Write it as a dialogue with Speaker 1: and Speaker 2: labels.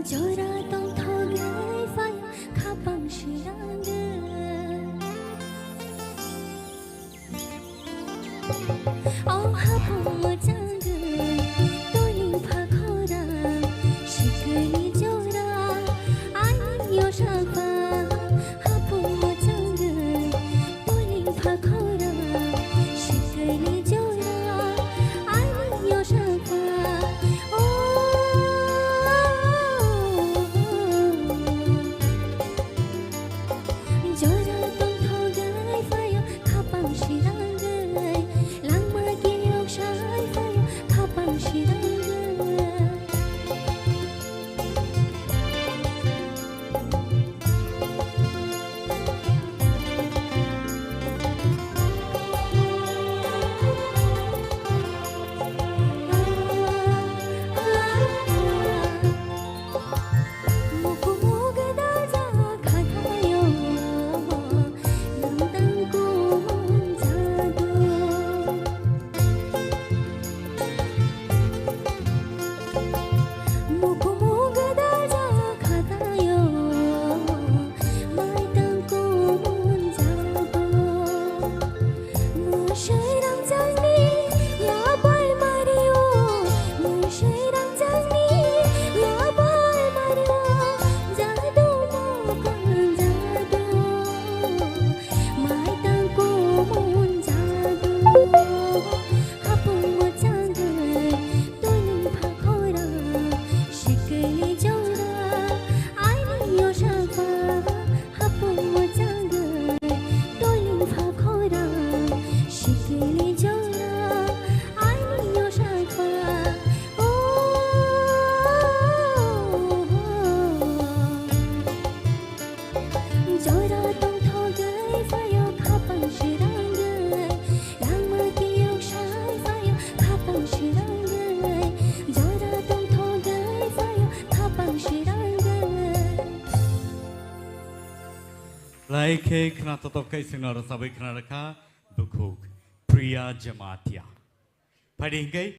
Speaker 1: Jora tong thogai phai khapang shirang Oh hapo jang tôi linh pha khora shikri jora ai yo shafa hapo jang tôi linh pha khora shikri jora ai yo shafa
Speaker 2: Laike kena totokai sinara sabai kena raka bukuk Priya Jamatia. Padingkai